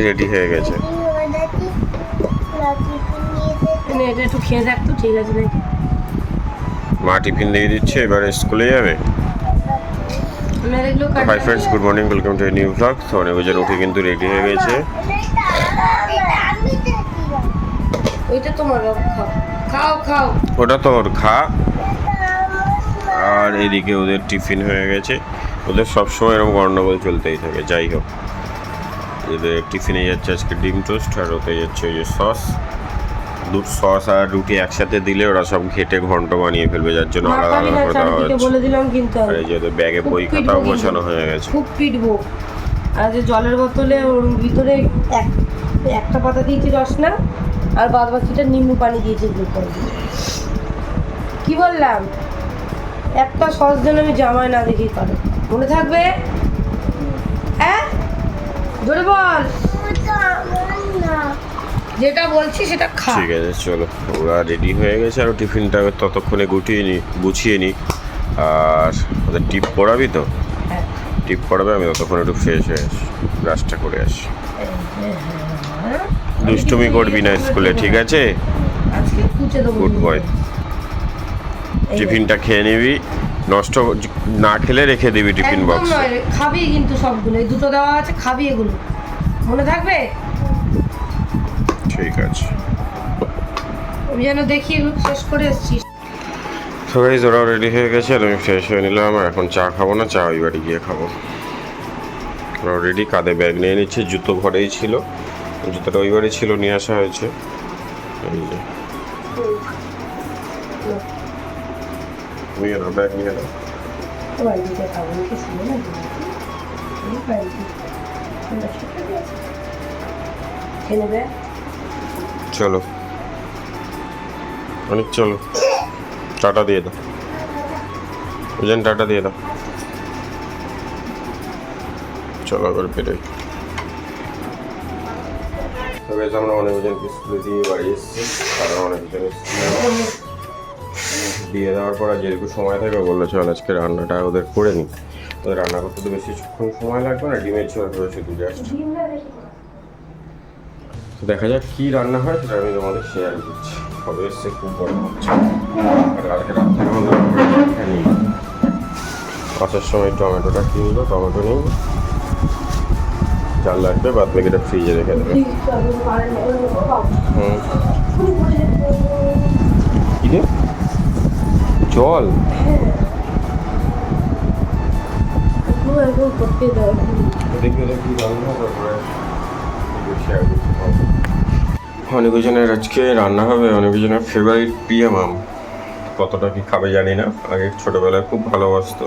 Ready হয়ে গেছে। এটা একটু খেয়ে দেখ তো, ঠিক আছে নাকি? মা টিফিন দিয়ে দিচ্ছে, এবারে স্কুলে যাবে। Hi friends, good morning, welcome to a new blog. তো অনেকজন উঠে কিন্তু রেডি হয়ে গেছে। ওইটা তোমার, খাও খাও, ওটা তোর, খা। আর এদিকে ওদের টিফিন হয়ে গেছে। ওদের সবসময় এরকম গন্ডগোল চলতেই থাকে। যাই হোক, এদের টিফিনে যাচ্ছে আজকে ডিম টোস্ট, আর ওতে যাচ্ছে ওই যে সস। সস আর রুটি একসাথে দিলে ওরা সব ঘেটে ঘন্ট বানিয়ে ফেলবে, যার জন্য আলাদা আলাদা করে দেওয়া হচ্ছে। বলে দিলাম কিন্তু। আর এই যে ওদের ব্যাগে বই খাতাও গোছানো হয়ে গেছে। খুব পিটবো। আর যে জলের বোতলে ওর ভিতরে একটা পাতা দিয়েছি রসনা, আর বাদ বাকিটা নিম্বু পানি দিয়েছি গ্লুকন। কি বললাম? একটা সস যেন আমি জামায় না দেখি করে, মনে থাকবে? হ্যাঁ, জোরে বল। যেটা বলছি সেটা খা। ঠিক আছে, চলো। ওরা রেডি হয়ে গেছে, আর টিফিনটা ততক্ষণে গুছিয়ে নি। আর ওদের টিপ পড়াবি তো? হ্যাঁ, টিপ পড়াবে। আমি ততক্ষণ একটু ফ্রেশ হয়ে আসি, ব্রাশটা করে আসি। দুষ্টুমি করবি না স্কুলে, ঠিক আছে? Good boy. টিফিনটা খেয়ে নিবি, নষ্ট না খেলে রেখে দিবি টিফিন বক্স। খাবি কিন্তু সবগুলো, এই দুটো দেওয়া আছে, খাবি এগুলো, মনে থাকবে? ঠিক আছে, আমি যেন দেখি এগুলো শেষ করে এসেছিস। তো গাইস, ওরাও রেডি হয়ে গেছে, আর আমি ফ্রেশ হয়ে নিলাম। আর এখন চা খাবো না, চা ওই বাড়ি গিয়ে খাবো। ওরাও রেডি, কাঁধে ব্যাগ নিয়ে নিচ্ছে। জুতো ঘরেই ছিল, জুতোটা ওই বাড়ি ছিল, নিয়ে আসা হয়েছে। এই যে নিয়ে নাও, ব্যাগ নিয়ে নাও। চলো অনেক, চলো টাটা দিয়ে দাও। বুঝলেন, টাটা দিয়ে দাও। চলো এবার বেরোই। তবে আমরা অনেকজনকে স্কুলে দিয়ে বাড়ি এসেছি, কারণ অনেকজন দিয়ে দেওয়ার পর যেটুকু সময় থাকে বললো চল আজকে রান্নাটা ওদের করে নিই। ওদের রান্না করতে তো বেশিক্ষণ সময় লাগবে না, ডিমের ঝোল হবে শুধু জাস্ট। দেখা যাক কী রান্না হয়, সেটা আমি তোমাদের শেয়ার করছি। হবে এসছে, খুব বড় হচ্ছে। আর কালকে রাত্রে আমাদের নিই, আসার সময় টমেটোটা কিনবো, টমেটো নিই, চাল লাগবে, বাদ বাকিটা ফ্রিজে রেখে দেবে। কি রে, জল? অনেকজনের আজকে রান্না হবে, অনেকজনের ফেভারিট পিএম আম। কতটা কি খাবে জানি না। আগে ছোটোবেলায় খুব ভালোবাসতো,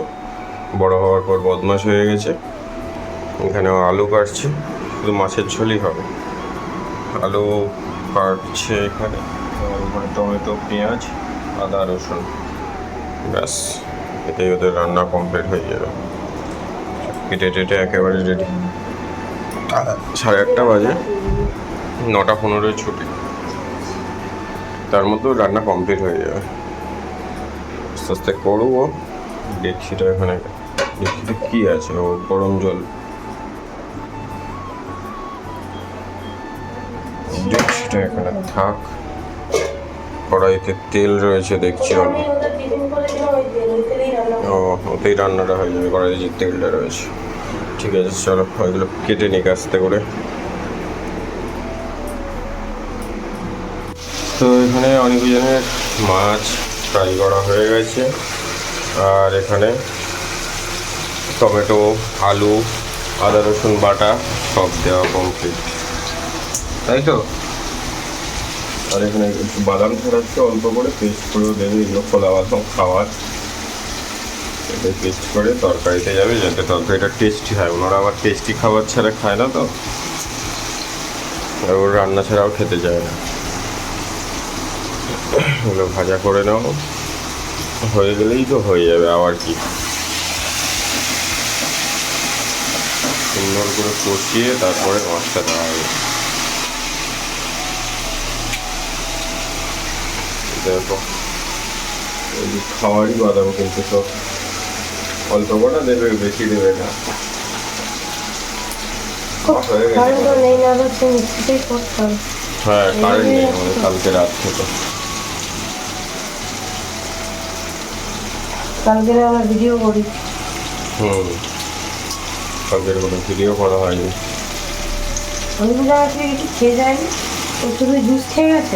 বড় হওয়ার পর বদমাশ হয়ে গেছে। এখানে আলু কাটছে, শুধু মাছের ঝোলই হবে। আলু কাটছে এখানে, উপরে টমেটো, পেঁয়াজ, আদা, রসুন, ব্যাস এটাই ওদের রান্না কমপ্লিট হয়ে যাবে। কেটে টেটে একেবারে রেডি। 8:30 বাজে, 9:15 ছুটি, তার মধ্যেও রান্না কমপ্লিট হয়ে যাবে। আস্তে আস্তে করবো। ডেকচিটা এখানে, ডেকচিতে কী আছে? ও গরম জল। ডেকচিটা এখানে থাক। কড়াইতে তেল রয়েছে দেখছি অল্প। ও, ওতেই রান্নাটা হয়ে যাবে, কড়াইতে যে তেলটা রয়েছে। ঠিক আছে, চলো ওইগুলো কেটে নিই আস্তে করে। তো এখানে অনেকজনের মাছ ফ্রাই করা হয়ে গেছে, আর এখানে টমেটো, আলু, আদা, রসুন বাটা সব দেওয়া কমপ্লিট, তাই তো? আর এখানে একটু বাদাম ছাড়াচ্ছে অল্প করে, পেস্ট করেও দেবে। এগুলো খোলা বাদাম খাওয়ার, এটা পেস্ট করে তরকারিতে যাবে, যাতে তরকারিটা টেস্টি হয়। ওনারা আবার টেস্টি খাবার ছাড়া খায় না তো, আর ওর রান্না ছাড়াও খেতে চায় না। এগুলো ভাজা করে নাও, হয়ে গেলেই তো হয়ে যাবে, আবার কি। সুন্দর করে কষিয়ে তারপরে মাছটা দেওয়া হবে। দেখো, খাওয়ারই বাদাম কিন্তু সব অল্প করে দেবে, বেশি দেবে না। হয়ে গেছে। কারেন্ট নেই না হচ্ছে মিক্সিতেই করতে হবে। হ্যাঁ, কারেন্ট নেই আমাদের কালকে রাত থেকে। কালকে আমরা ভিডিও করি। কালকের কোনো ভিডিও করা হয়নি। অনেকগুলো আসলে কিছু খেয়ে যায়নি, শুধু জুস খেয়ে গেছে।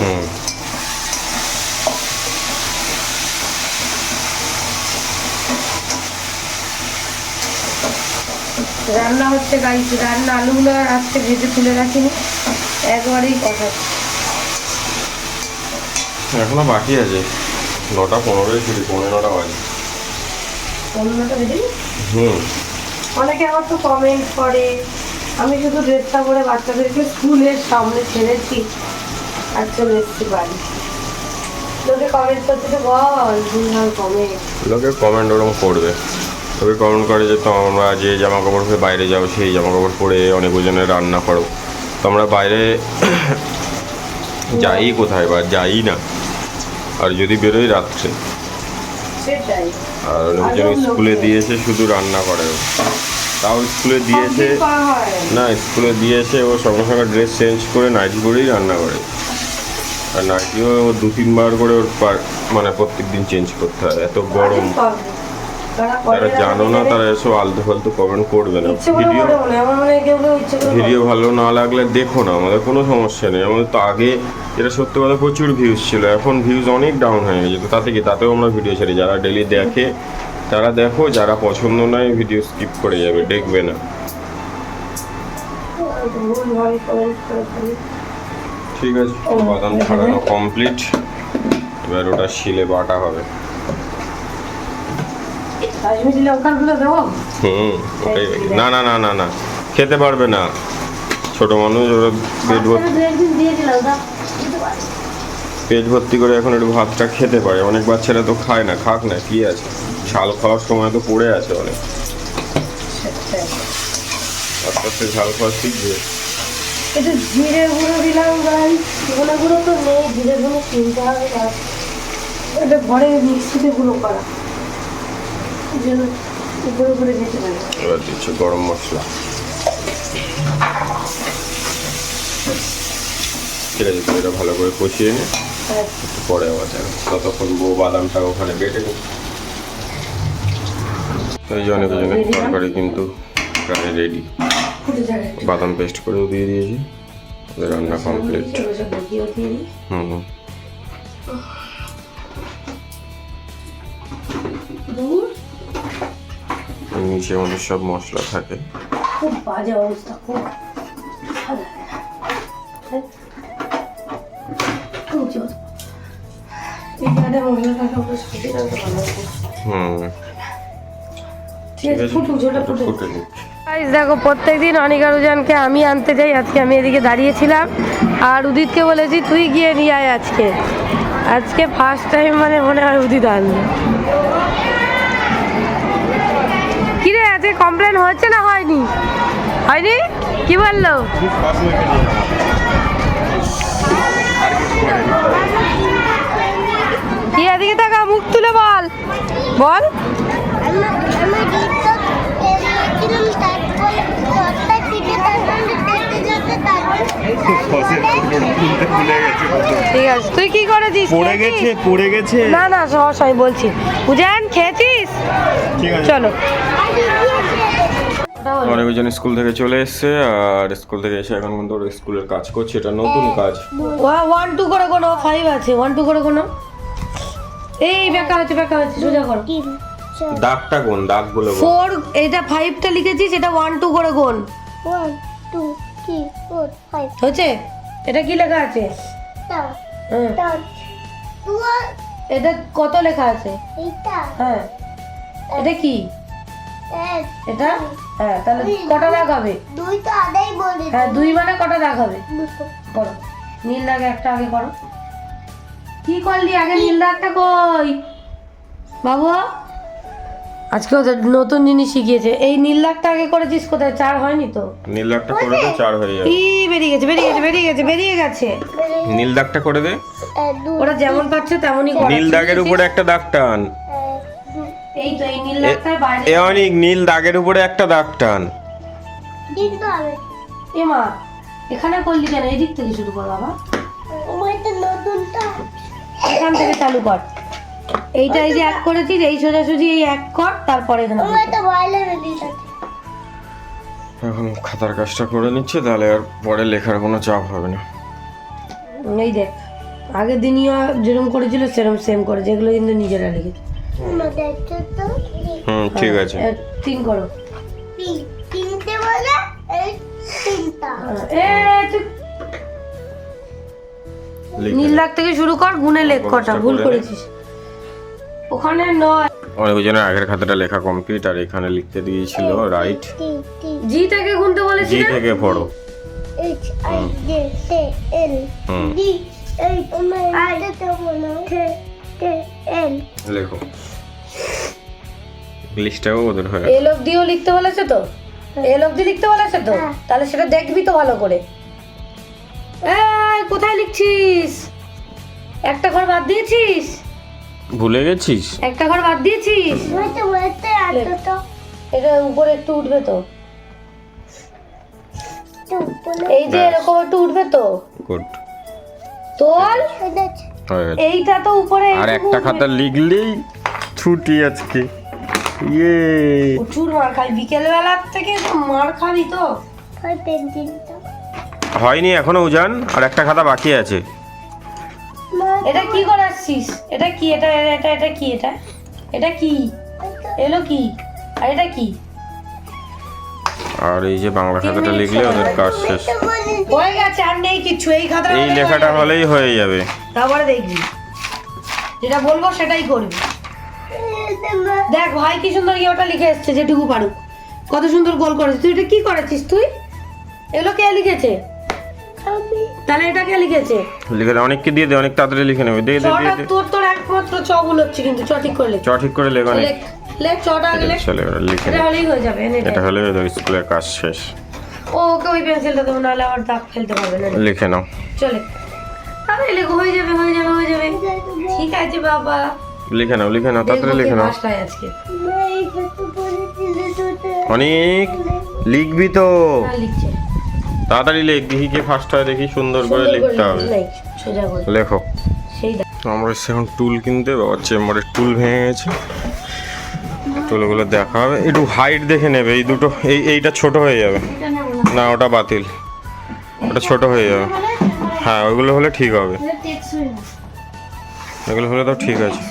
রান্না হচ্ছে গাইস, রান্না আলুগুলো আর আজকে ভেজে তুলে রাখিনি, একবারেই কথা। এখনো বাকি আছে, 9:15 ছুটি, 9:15 বাজে। 15টা ভেজে নি? হুম। অনেকে আমার তো কমেন্ট করে, আমি শুধু ড্রেসটা পরে বাচ্চাদেরকে স্কুলের সামনে ছেড়েছি আর চলে এসেছি বাড়ি। লোকে কমেন্ট করছে যে বল ভুলভাল কমেন্ট। লোকে কমেন্ট ওরকম করবে, লোকে কমেন্ট করে যে তোমরা যে জামা কাপড় পরে বাইরে যাও সেই জামা কাপড় পরে অনেক ওজনে রান্না করো। তো আমরা বাইরে যাই কোথায় বা যাই না, আর যদি বেরোই রাত্রে। সেটাই। আর অনেকজন স্কুলে দিয়েছে শুধু রান্না করে, তাও স্কুলে দিয়েছে না, স্কুলে দিয়েছে ও সঙ্গে সঙ্গে ড্রেস চেঞ্জ করে নাইটি পরেই রান্না করে। আর নাইটিও 2-3 বার করে ওর মানে প্রত্যেক দিন চেঞ্জ করতে হয়, এত গরম। যারা জানো না তারা এসব আলতু ফালতু কমেন্ট করবে না। ভিডিও ভালো না লাগলে দেখো না, আমাদের কোনো সমস্যা নেই। আমাদের তো আগে এটা সত্যি কথা প্রচুর ভিউজ ছিল, এখন ভিউজ অনেক ডাউন হয়ে গেছে। তো তাতে কি, তাতেও আমরা ভিডিও ছাড়ি। যারা ডেলি দেখে তারা দেখো, যারা পছন্দ নয় ভিডিও স্কিপ করে যাবে, দেখবে না। ঠিক আছে, বাদাম ছাড়ানো কমপ্লিট, এবার ওটা শিলে বাটা হবে। ওটাই। না না না না না, খেতে পারবে না, ছোট মানুষ, ওরা পেট ভর্তি করে এখন একটু ভাতটা খেতে পারে। অনেক বাচ্চারা তো খায় না, খাক না, কি আছে, ঝাল খাওয়ার সময় তো পড়ে আছে অনেক, আস্তে আস্তে ঝাল খাওয়া শিখবে। একটু জিরে গুঁড়ো দিলাম গাই, ধনে গুঁড়ো তো নেই, জিরে গুঁড়ো কিনতে হবে। এটা ঘরে মিক্সিতে গুঁড়ো করা, গুঁড়ো করে দিতে পারে। এবার দিচ্ছি গরম মশলা। ঠিক আছে, তো এটা ভালো করে কষিয়ে নে, একটু পরে আবার যাবে। ততক্ষণ বউ বাদামটা ওখানে বেটে নি। এই যে অনেক জনের তরকারি কিন্তু প্রায় রেডি, বাদাম পেস্ট করেও দিয়ে দিয়েছি, রান্না কমপ্লিট। হুম, নিচে আমাদের সব মশলা থাকে। খুব বাজে অবস্থা, খুব দেখো, প্রত্যেকদিন অনিকা রুজানকে আমি আনতে যাই, আজকে আমি এদিকে দাঁড়িয়েছিলাম আর উদিতকে বলেছি তুই গিয়ে নিয়ে আয়। আজকে ফার্স্ট টাইম মানে মনে হয় উদিত আনবে। কিরে আজকে কমপ্লেন হচ্ছে না হয়নি? হয়নি? কি বললো? কি এদিকে টাকা মুখ তুলে বল বল। ঠিক আছে, তুই কি করেছিস? পড়ে গেছে। না না, সহজ আমি বলছি। উজান খেয়েছিস? চলো। অনেকজন স্কুল থেকে চলে এসছে, আর স্কুল থেকে এসে এখন কিন্তু ওর স্কুলের কাজ করছে। এটা নতুন কাজ। 1 2 করে কোনো 5 আছে, 1 2 করে কোনো। এই বেকা হচ্ছে সোজা করো। দাগটা কোন দাগ বলে 4, এটা 5টা লিখেছিস, এটা 1 2 করে কোন। 1 2 3 4 5 হচ্ছে? এটা কি লেখা আছে? এটা কত লেখা আছে? হ্যাঁ, এটা কি? এটা হ্যাঁ, তাহলে কটা দাগ হবে? 2 তো আদাই বলে। হ্যাঁ, 2 মানে কটা দাগ হবে? করো, নীল দাগ একটা আগে করো। কি করলি আগে? নীল দাগটা কই বাবু? আজকে ওদের নতুন জিনিস শিখিয়েছে। এই নীল দাগটা আগে করেছিস কোথায়? 4 হয়নি তো? নীল দাগটা করে দে, 4 হয়ে যাবে। বেরিয়ে গেছে। নীল দাগটা করে দে। ওরা যেমন পাচ্ছে তেমনই করে। নীল দাগের উপরে একটা দাগ টান। এই তো এই নীল দাগটার বাইরে এ অনেক নীল দাগের উপরে একটা দাগ টান। দিতে হবে। এ মা এখানে করলি কেন? এই দিক থেকে শুরু কর বাবা, ওইটা নতুনটা। এখান থেকে চালু কর। এইটা এই যে এক করেছিস, এই সোজাসুজি এই এক কর, তারপরে এখানে দিতে। ওইটা বাইরে বেরিয়ে এখন খাতার কাজটা করে নিচ্ছে, তাহলে আর পরে লেখার কোনো চাপ হবে না। এই দেখ আগের দিনই যেরকম করেছিল সেরকম সেম করে, যেগুলো কিন্তু নিজেরা লিখেছে। দেখছো তো? ঠিক আছে। 3 করো। তিনটে বলে এই তিনটা। এ তুই লিখে নীল নে। দাগ থেকে শুরু কর, গুনে লেখ কটা, ভুল করেছিস ওখানে নয়। অনেকজনের আগের খাতাটা লেখা কমপ্লিট, আর এখানে লিখতে দিয়েছিল রাইট। জি থেকে গুনতে জি বলেছি না? থেকে পড়ো। H I J K L D H I J K L। লেখো, ইংলিশটাও ওদের হয়ে এল অবধিও লিখতে বলেছে তো, এল অবধি লিখতে বলেছে তো, হ্যাঁ। তাহলে সেটা দেখবি তো ভালো করে। এই কোথায় লিখছিস? একটা ঘর বাদ দিয়েছিস? ভুলে গেছিস? একটা ঘর বাদ দিয়েছিস? ওইটা বলতে এতটা এটা উপরে একটু উঠবে তো, উপরে এই যে এরকম একটু উঠবে তো, গুড, তোল এটা হয়ে গেছে। এইটা তো উপরে আর এইটুকু একটা খাতা লিখলেই ছুটি আজকে। ইয়ে, প্রচুর মার খাবি বিকেল বেলা থেকে, তো মার খাবি তো। ওই পেন্সিলটা হয়নি এখনো উজান, আর একটা খাতা বাকি আছে। এটা কি করে আসছিস? এটা কি? এটা এটা এটা কি? এটা এটা কি এলো কি? আর এটা কি? আর এই যে বাংলা খাতাটা লিখলে ওদের কাজ শেষ। হয়ে গেছে, আর নেই কিছু। এই খাতা এই লেখাটা হলেই হয়ে যাবে। তারপরে দেখবি, যেটা বলবো সেটাই করবি। দেখ ভাই কি সুন্দর কি ওটা লিখে এসছে, যেটুকু পারুক। কত সুন্দর গোল করেছিস তুই। এটা কি করেছিস তুই? এগুলো কে লিখেছে? তাহলে এটা কে লিখেছে? লিখে দে, অনেককে দিয়ে দে, অনেক তাড়াতাড়ি লিখে নেবে। দে দে চটা দিয়ে দে, তোর একমাত্র চ ভুল হচ্ছে, কিন্তু চ ঠিক করে লেখ। চ ঠিক করে লেখ অনেক। লেখ লেখ, চটা আগে লেখ। চলে এবার লিখে এটা নে। হলেই হয়ে যাবে। এনে এটা হলে ওদের স্কুলের কাজ শেষ। ওকে ওই পেন্সিলটা দেবো, নাহলে আবার দাগ ফেলতে পারবে না। লিখে নাও, চলে তাহলে লেখো, হয়ে যাবে হয়ে যাবে হয়ে যাবে। ঠিক আছে বাবা, লিখে নাও, লিখে নাও, তাড়াতাড়ি লিখে নাও। ফার্স্ট হয় আজকে। অনেক লিখবি তো, হ্যাঁ, লিখছে তাড়াতাড়ি লেখ। দেখি কে ফার্স্ট হয়, দেখি সুন্দর করে লিখতে হবে। লেখ, সোজা করে লেখো। সেই দেখ। আমরা এসে এখন টুল কিনতে, বাবার চেম্বারের টুল ভেঙে গেছে, টুলগুলো দেখা হবে। একটু হাইট দেখে নেবে, এই দুটো এইটা ছোট হয়ে যাবে। না ওটা বাতিল, ওটা ছোট হয়ে যাবে। হ্যাঁ ওইগুলো হলে ঠিক হবে, এগুলো হলে তো ঠিক আছে।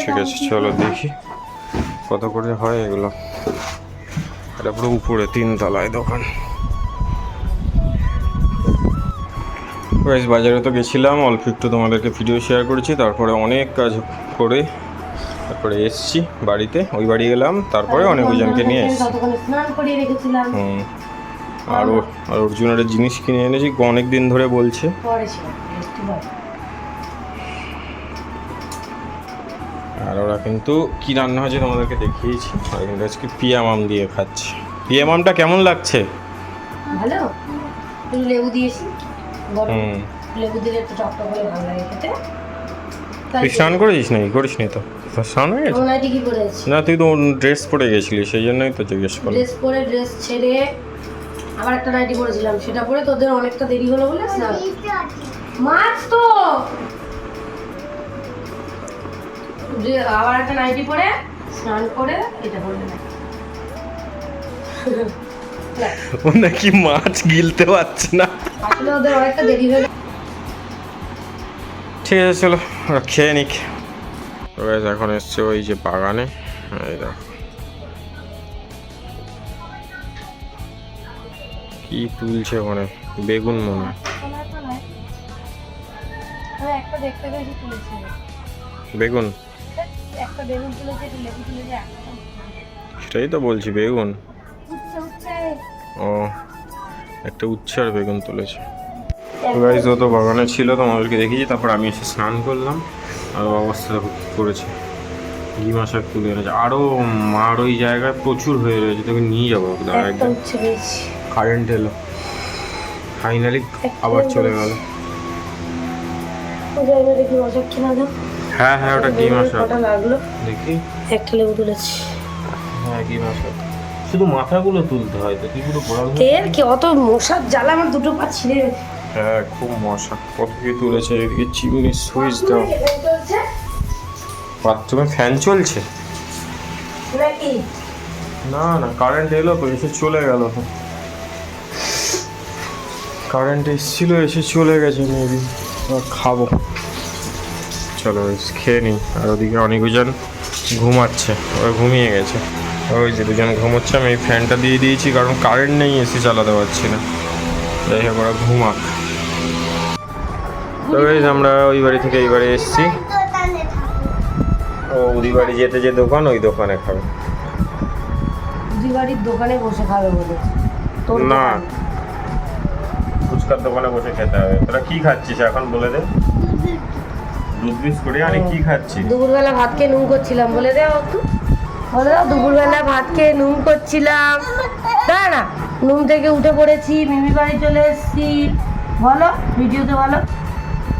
ঠিক আছে চলো দেখি কত করে হয় এগুলো। এটা পুরো উপরে 3 তলায় দোকান। বাজারে তো গেছিলাম, অল্প একটু তোমাদেরকে ভিডিও শেয়ার করেছি, তারপরে অনেক কাজ করে তারপরে এসছি বাড়িতে। ওই বাড়ি গেলাম, তারপরে অনেক ওইজনকে নিয়ে এসছি। ততক্ষণে স্নান করিয়ে রেখেছিলাম। আর অর্জুনের জিনিস কিনে এনেছি, অনেক দিন ধরে বলছে। পরে ছিল বৃষ্টিবার। আর ওরা কিন্তু কি রান্না হয়েছে তোমাদেরকে দেখিয়েছি। ওরা কিন্তু আজকে পিয়ামাম দিয়ে খাচ্ছে। পিয়ামামটা কেমন লাগছে? ভালো, একটু লেবু দিয়েছি, গরম হুম, লেবু দিলে একটু টকটক করে ভালো লাগে খেতে। তুই স্নান করেছিস নাকি? করিস নি তো? তোর স্নান হয়ে গেছে? ওনাইটি কি করেছি? না তুই তো ড্রেস পরে গেছিলি, সেই জন্যই তো জিজ্ঞেস করলাম। ড্রেস পরে ড্রেস ছেড়ে আবার একটা নাইটি পরেছিলাম, সেটা পরে তোদের অনেকটা দেরি হলো বলে স্নান। মাছ তো যে আবার একটা নাইটি পরে স্নান করে এটা করলে না। ও নাকি মাছ গিলতে পারছে না। আসলে ওদের অনেকটা দেরি হয়ে গেছে। ঠিক আছে চলো ওরা খেয়ে নিক। তো guys, এখন এসছে ওই যে বাগানে, এই দেখো কি তুলছে ওখানে, বেগুন মনে হয়। একটা দেখতে গেছি তুলেছি, বেগুন, একটা বেগুন তুলেছে, একটা লেবু তুলেছে, সেটাই তো বলছি, বেগুন। উচ্ছে উচ্ছে ও একটা উচ্ছে আর বেগুন তুলেছে। তো গাইজ ও তো বাগানে ছিল, তোমাদেরকে দেখিয়েছি। তারপর আমি এসে স্নান করলাম, আর অবস্থা দেখো কী করেছে। ঘি মাছ তুলে এনেছে, আরও মার ওই জায়গায় প্রচুর হয়ে রয়েছে, তোকে নিয়ে যাবো একটা একদম। উচ্ছে পেয়েছি। কারেন্ট এলো ফাইনালি, আবার চলে গেল। ওই জায়গায় দেখি অসুখ কিনা দাও। হ্যাঁ হ্যাঁ, ওটা ঘি মশলা। কটা লাগলো, দেখি। একটা লেবু তুলেছি। হ্যাঁ, ঘি মশলা। শুধু মাথাগুলো তুলতে হয় তো, কি পুরো গোড়া? তেল কি অত মশার জ্বালা, আমার দুটো পা ছিঁড়ে গেছে। হ্যাঁ, খুব মশা। কত কি তুলেছে। এদিকে চিমনির সুইচ দাও। চলছে বাথরুমে ফ্যান চলছে? নাকি? না না, কারেন্ট এলো তো, এসে চলে গেল তো। কারেন্ট এসেছিল, এসে চলে গেছে মেবি। খাবো, চলো খেয়ে নিই। আর ওদিকে অনেকজন ঘুমাচ্ছে, ওরা ঘুমিয়ে গেছে। ওই যে দুজন ঘুমোচ্ছে, আমি এই ফ্যানটা দিয়ে দিয়েছি কারণ কারেন্ট নেই, এসি চালাতে পারছি না। যাই হোক, ওরা ঘুমাক। তো এই যে আমরা ওই বাড়ি থেকে এই বাড়ি এসেছি। ও ওই বাড়ি যেতে যে দোকান, ওই দোকানে খাবে। দুই বাড়ির দোকানে বসে খাবে বলে তোর না, দোকান। ফুচকার দোকানে বসে খেতে হবে। তোরা কি খাচ্ছিস এখন বলে দে। দুধ বিস্কুট। আরে কি খাচ্ছিস? দুপুরবেলা ভাত খেয়ে নুন করছিলাম, বলে দাও একটু, বলে দাও। দুপুরবেলা ভাত খেয়ে নুন করছিলাম, না না, নুন থেকে উঠে পড়েছি, মিমি বাড়ি চলে এসেছি। বলো, ভিডিওতে বলো।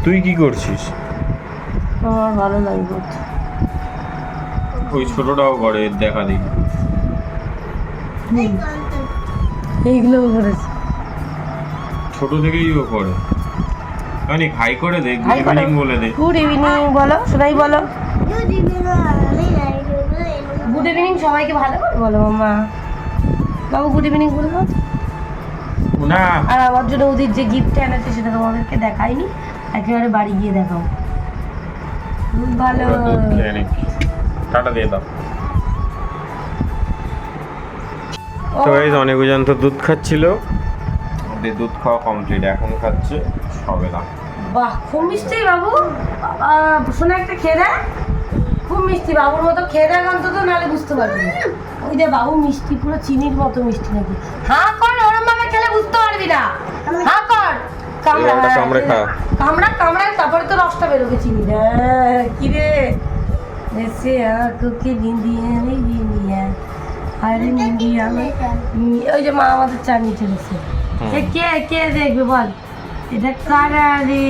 তুই কি করছিস? আমার ভালো লাগে করতে। ওই ছোটটাও করে, দেখা দেখি। এইগুলো করেছি ছোট থেকেই ও করে। অনেক হাই করে দে, গুড হাই করো। ইভিনিং বলে দে। গুড ইভিনিং বলো, সবাই বলো গুড ইভিনিং, সবাইকে ভালো করে বলো। মামা বাবু গুড ইভিনিং বলে দাও। না, আর আমার জন্য ওদের যে গিফট এনেছে সেটা তোমাদেরকে দেখাইনি, একেবারে বাড়ি গিয়ে দেখাও। খুব ভালো। ওরা দুধ খেয়ে নে। টাটা দিয়ে দাও। তো এই অনেকজন তো দুধ খাচ্ছিল, ওদের দুধ খাওয়া কমপ্লিট, এখন খাচ্ছে সবে না। বাহ, খুব মিষ্টি বাবু। শোনা একটা খেয়ে দেয়, খুব মিষ্টি। বাবুর মতো খেয়ে দেয় অন্তত, নাহলে বুঝতে পারবি না। ওই যে বাবু মিষ্টি, পুরো চিনির মতো মিষ্টি নাকি। হ্যাঁ কর, ওরম ভাবে খেলে বুঝতে পারবি না। হ্যাঁ কর, কামড়া। এবারটা কামড়ে খা। কামড়া কামড়া, তারপরে তো রসটা বেরোবে চিনি। কি রে এসে আঁখকে নিন্দিয়া নিন্দিয়া, আরে নিন্দিয়া। ওই যে মা আমাদের চা নিয়ে চলেছে। কে কে দেখবে বল, এটা কারা রে?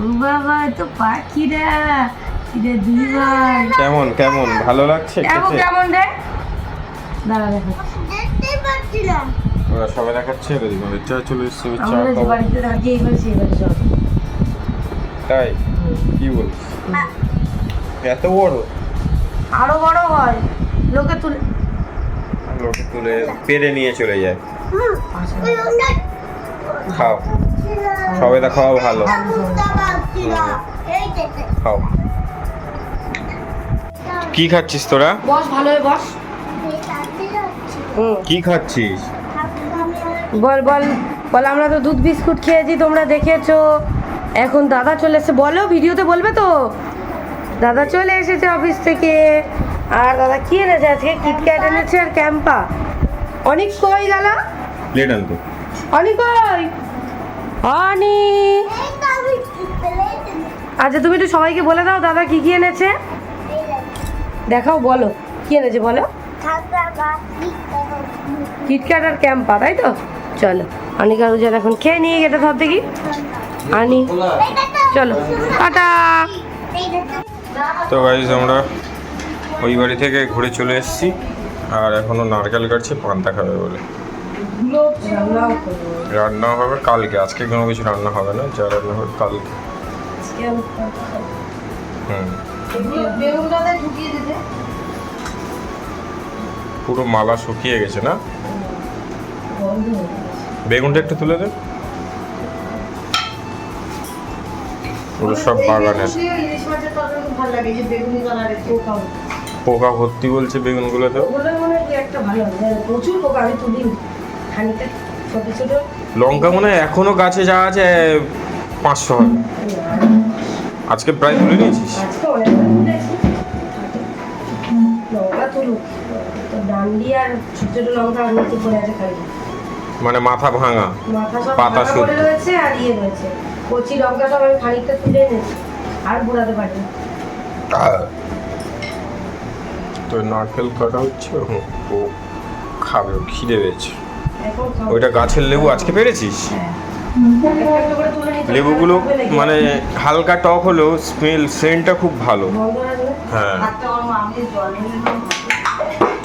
ও বাবা, তো পাখিরা। এটা দুই ভাই। কেমন কেমন ভালো লাগছে কেমন খেতে? কেমন রে? দাঁড়া দেখো, ওরা সবাই দেখাচ্ছে। ওদিকে ওদের চা চলে এসছে, আমি চা আমরা যে খাবো। বাড়িতে থাকি এইবার সেই বাড়ি সব। তাই কি বলছিস? এত বড়? আরো বড় হয়, লোকে তুলে লোকে তুলে পেরে নিয়ে চলে যায়। খাও, সবাই খাওয়া ভালো। খাও। কি খাচ্ছিস তোরা? বস, ভালো হয়ে বস। কি খাচ্ছিস? বল বল বল। আমরা তো দুধ বিস্কুট খেয়েছি, তোমরা দেখেছো। এখন দাদা চলে এসেছে, বলো ভিডিওতে বলবে তো। দাদা চলে এসেছে অফিস থেকে। আর দাদা কি এনেছে আজকে? কিটক্যাট এনেছে আর ক্যাম্পা। অনেক কই দাদা? প্লেট আনতো। অনেক কই? অনি, আচ্ছা তুমি একটু সবাইকে বলে দাও দাদা কি কি এনেছে। দেখাও, বলো কি এনেছে বলো। কিটক্যাট আর ক্যাম্পা, তাই তো? চলো, অনিকা রুজান এখন খেয়ে নিয়ে গেটে ধর দেখি। আনি, চলো টাটা। তো গাইজ আমরা ওই বাড়ি থেকে ঘুরে চলে এসেছি, আর এখনো নারকেল কাটছে পান্তা খাবে বলে। রান্না হবে কালকে, আজকে কোনো কিছু রান্না হবে না, যা রান্না হবে কালকে। পুরো মালা শুকিয়ে গেছে না? বেগুনটা একটু তুলে দে। পুরো সব বাগানের পোকা ভর্তি বলছে বেগুনগুলোতে। প্রচুর পোকা, আমি তুলি খানিকটা ছোট ছোট। লঙ্কা মনে হয় এখনো গাছে যা আছে 500 হবে। আজকে প্রায় তুলে নিয়েছিস? আজকে অনেকটা তুলেছি। লঙ্কা তুলুক, ডান্ডি আর ছোট ছোট লঙ্কা আর নিচে পড়ে আছে খালি। মানে মাথা ভাঙা, মাথা সব পাতা ভাঙা শুদ্ধ। পড়ে রয়েছে আর ইয়ে রয়েছে। কচি লঙ্কা সব আমি খানিকটা তুলে এনেছি, আর বুড়াতে পারি। তো নারকেল কাটা হচ্ছে, ও খাবে, ও খিদে পেয়েছে। এখন খাবো। ওইটা গাছের লেবু আজকে পেরেছিস? হ্যাঁ। একটা একটা করে তুলে নিতে হবে। লেবুগুলো তারপরে লেগে মানে যাবে। হালকা টক হলেও সেন্টটা খুব ভালো। বন্ধ রাখলে হ্যাঁ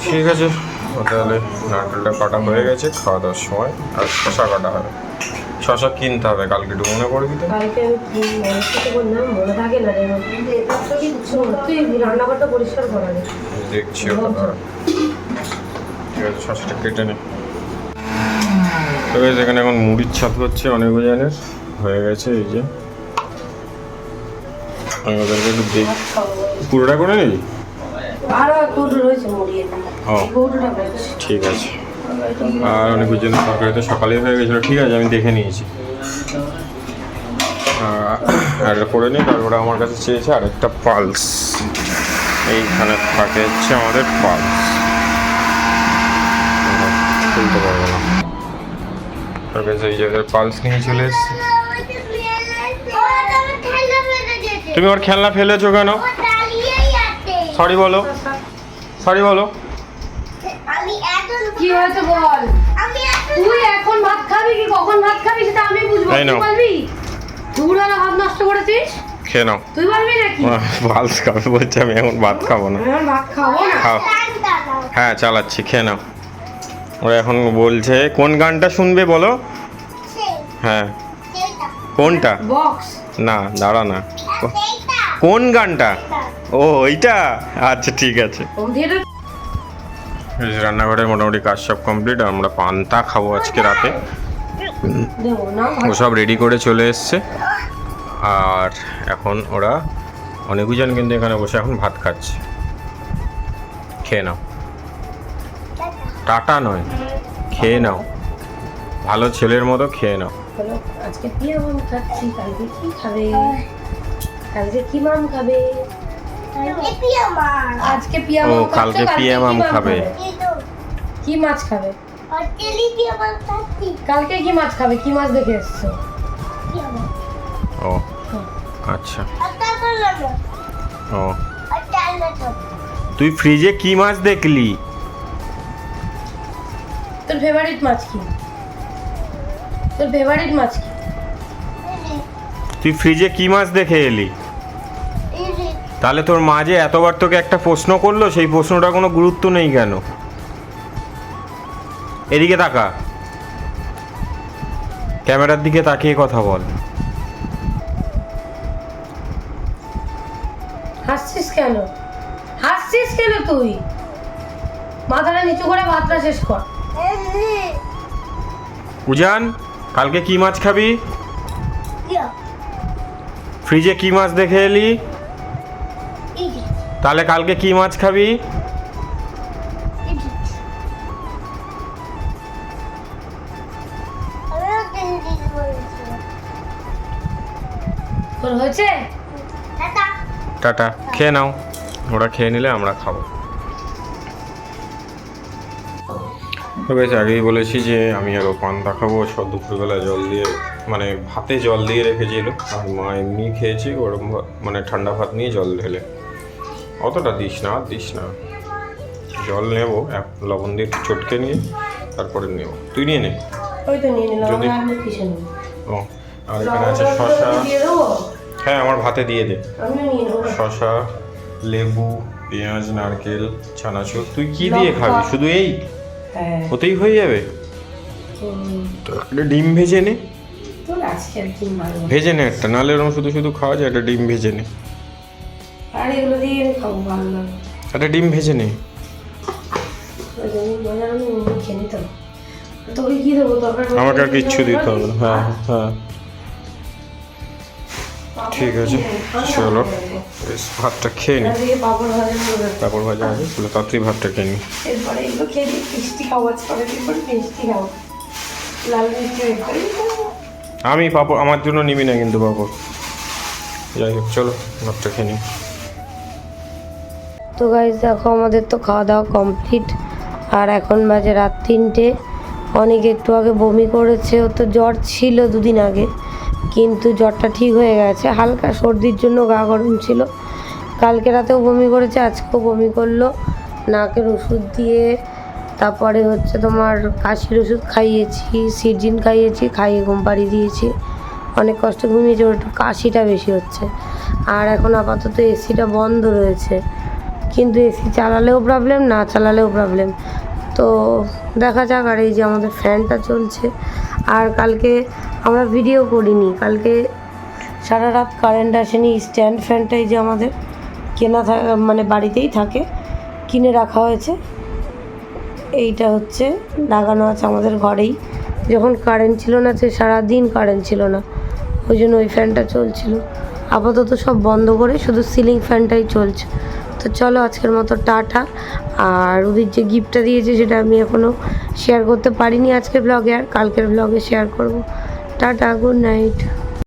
ঠিক আছে, তাহলে নারকেলটা কাটা হয়ে গেছে, খাওয়া দাওয়ার সময় আর শশা কাটা হবে। শশা কিনতে হবে, কালকে একটু মনে করবি তো। কালকে আমি মনে করলাম মনে থাকে না রে তুই রান্নাঘরটা পরিষ্কার করা নেই। দেখছি ওটা দাঁড়া। ঠিক আছে, শশাটা কেটে নে। তো guys, এখানে এখন মুড়ির ছাপ হচ্ছে অনেক জনের হয়ে গেছে। এই যে আমি ওদেরকে একটু দেখ, পুরোটা করে নিবি? আরো কৌটো রয়েছে মুড়িয়ে ও কৌটোটা করছি। ঠিক আছে। আর অনেক জনের তরকারি তো সকালেই হয়ে গেছিলো, ঠিক আছে আমি দেখে নিয়েছি। আর এটা করে নিই, তারপরে আমার কাছে চেয়েছে আরেকটা পালস। এইখানে থাকে হচ্ছে আমাদের পালস, খুলতে পারবো না। তার কাছে এই জায়গায় পালস নিয়ে চলে এসছি। তুমি ওর খেলনা ফেলেছো কেন? সরি বলো, সরি বলো। কি হয়েছে বল? তুই এখন ভাত খাবি কি কখন ভাত খাবি সেটা আমি বুঝবো। এই তুই নাও। বলবি দুপুরবেলা ভাত নষ্ট করেছিস? খেয়ে নাও। তুই বলবি নাকি? পালস খাবে বলছে, আমি এখন ভাত খাবো না। আমি এখন ভাত খাবো না। খাও। হ্যাঁ চালাচ্ছি, খেয়ে নাও। ওরা এখন বলছে কোন গানটা শুনবে বলো। হ্যাঁ কোনটা? বক্স। না দাঁড়া না, কোন গানটা? ও ওইটা, আচ্ছা ঠিক আছে। এই যে রান্নাঘরের মোটামুটি কাজ সব কমপ্লিট। আমরা পান্তা খাবো আজকে রাতে। দেবো না ও সব রেডি করে চলে এসছে। আর এখন ওরা অনেকজন কিন্তু এখানে বসে এখন ভাত খাচ্ছে। খেয়ে নাও। টাটা নয়, খেয়ে নাও, ভালো ছেলের মতো খেয়ে নাও। বলো, আজকে কি আম খাচ্ছি, কালকে কি খাবে? কালকে কি মাম খাবে? আজকে পিয়া ও মাম খাচ্ছে, কালকে পিয়া মাম খাবে। কি মাছ খাবে? কালকে কি মাছ খাবে? কি মাছ দেখে এসছো? ও আচ্ছা। ও তুই ফ্রিজে কি মাছ দেখলি? তোর ফেভারিট মাছ কি? তোর ফেভারিট মাছ কি? তুই ফ্রিজে কি মাছ দেখে এলি? তাহলে তোর মা যে এতবার তোকে একটা প্রশ্ন করলো, সেই প্রশ্নটা কোনো গুরুত্ব নেই কেন? এদিকে তাকা, ক্যামেরার দিকে তাকিয়ে কথা বল। হাসছিস কেন? হাসছিস কেন তুই? মাথাটা নিচু করে ভাতটা শেষ কর। উজান, কালকে কি মাছ খাবি? ফ্রিজে কি মাছ দেখে এলি? তাহলে কালকে কি মাছ খাবি? তোর হয়েছে? টাটা, খেয়ে নাও। ওরা খেয়ে নিলে আমরা খাবো। তো বেশ আগেই বলেছি যে আমি আরও পান্তা খাবো। সব দুপুরবেলা জল দিয়ে, মানে ভাতে জল দিয়ে রেখেছিল, আর মা এমনি খেয়েছি গরম মানে ঠান্ডা ভাত নিয়ে জল ঢেলে। অতটা দিস না, আর দিস না। জল নেব, এক লবণ দিয়ে একটু চটকে নিয়ে তারপরে নেব। তুই নিয়ে নে। ওই তো নিয়ে নিলাম। যদি- আমি কিসে নেব? ও আর এখানে আছে শসা। দিয়ে দেবো? হ্যাঁ আমার ভাতে দিয়ে দে। আমি নিয়ে নেবো। শসা, লেবু, পেঁয়াজ, নারকেল, চানাচুর। তুই কি দিয়ে খাবি? শুধু এই হ্যাঁ। ওতেই হয়ে যাবে? তো একটা ডিম ভেজে নে। তোর আজকে একদিন ভালো। ভেজে নে একটা, নাহলে ওরকম শুধু শুধু খাওয়া যায়। একটা ডিম ভেজে নে। আর এগুলো দিয়ে খাবো ভালো লাগে। একটা ডিম ভেজে নে। ওই জন্য মজার আমি খেয়ে নিতাম। তোকে কি দেবো? তরকারি আমাকে আর কিচ্ছু দিতে হবে না। হ্যাঁ হ্যাঁ ঠিক আছে, চলো বেশ ভাতটা খেয়ে নি। পাপড় ভাজা করবে। পাঁপড় ভাজা আছে, চলো তাড়াতাড়ি ভাতটা খেয়ে নি। এরপরে এগুলো খেয়ে দিয়ে মিষ্টি খাবো। আজকে এরপরে মিষ্টি খাবো। লাল মিষ্টি এরপরে আমি পাঁপড় আমার জন্য নিবি না কিন্তু পাঁপড়। যাই হোক চলো ভাতটা খেয়ে নি। তো গাইজ দেখো আমাদের তো খাওয়া দাওয়া কমপ্লিট। আর এখন বাজে রাত 3টে। অনেক একটু আগে বমি করেছে। ও তো জ্বর ছিল দুদিন আগে, কিন্তু জ্বরটা ঠিক হয়ে গেছে। হালকা সর্দির জন্য গা গরম ছিল। কালকে রাতেও বমি করেছে, আজকেও বমি করলো। নাকের ওষুধ দিয়ে তারপরে হচ্ছে তোমার কাশির ওষুধ খাইয়েছি, সিরজিন খাইয়েছি, খাইয়ে ঘুম পাড়িয়ে দিয়েছি। অনেক কষ্ট ঘুমিয়েছে, ওর একটু কাশিটা বেশি হচ্ছে। আর এখন আপাতত এসিটা বন্ধ রয়েছে, কিন্তু এসি চালালেও প্রবলেম, না চালালেও প্রবলেম। তো দেখা যাক। আর এই যে আমাদের ফ্যানটা চলছে। আর কালকে আমরা ভিডিও করিনি, কালকে সারা রাত কারেন্ট আসেনি। স্ট্যান্ড ফ্যানটাই যে আমাদের কেনা মানে বাড়িতেই থাকে, কিনে রাখা হয়েছে। এইটা হচ্ছে লাগানো আছে আমাদের ঘরেই। যখন কারেন্ট ছিল না, সে সারাদিন কারেন্ট ছিল না, ওই জন্য ওই ফ্যানটা চলছিল। আপাতত সব বন্ধ করে শুধু সিলিং ফ্যানটাই চলছে। তো চলো আজকের মতো টাটা। আর ওদের যে গিফটটা দিয়েছে সেটা আমি এখনও শেয়ার করতে পারিনি আজকের ব্লগে, আর কালকের ব্লগে শেয়ার করব। Tata, good night.